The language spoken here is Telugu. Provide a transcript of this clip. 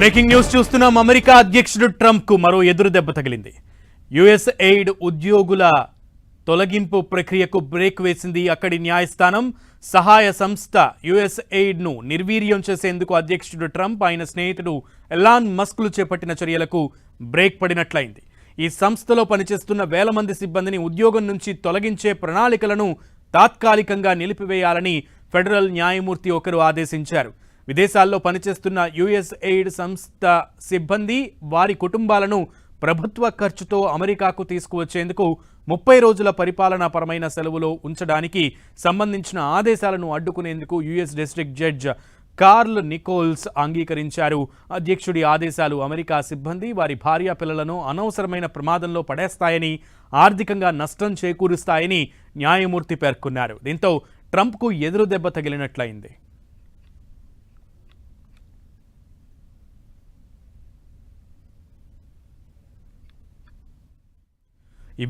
బ్రేకింగ్ న్యూస్ చూస్తున్నాం. అమెరికా అధ్యక్షుడు ట్రంప్ కు మరో ఎదురు దెబ్బ తగిలింది. యుఎస్ ఎయిడ్ ఉద్యోగుల తొలగింపు ప్రక్రియకు బ్రేక్ వేసింది అక్కడి న్యాయస్థానం. సహాయ సంస్థ యుఎస్ ఎయిడ్ ను నిర్వీర్యం చేసేందుకు అధ్యక్షుడు ట్రంప్ ఆయన స్నేహితుడు ఎలాన్ మస్క్లు చేపట్టిన చర్యలకు బ్రేక్ పడినట్లయింది. ఈ సంస్థలో పనిచేస్తున్న వేల మంది సిబ్బందిని ఉద్యోగం నుంచి తొలగించే ప్రణాళికలను తాత్కాలికంగా నిలిపివేయాలని ఫెడరల్ న్యాయమూర్తి ఒకరు ఆదేశించారు. విదేశాల్లో పనిచేస్తున్న యుఎస్ ఎయిడ్ సంస్థ సిబ్బంది వారి కుటుంబాలను ప్రభుత్వ ఖర్చుతో అమెరికాకు తీసుకువచ్చేందుకు 30 రోజుల పరిపాలనాపరమైన సెలవులో ఉంచడానికి సంబంధించిన ఆదేశాలను అడ్డుకునేందుకు US district judge Carl Nichols అంగీకరించారు. అధ్యక్షుడి ఆదేశాలు అమెరికా సిబ్బంది వారి భార్య పిల్లలను అనవసరమైన ప్రమాదంలో పడేస్తాయని, ఆర్థికంగా నష్టం చేకూరుస్తాయని న్యాయమూర్తి పేర్కొన్నారు. దీంతో ట్రంప్కు ఎదురు దెబ్బ తగిలినట్లయింది.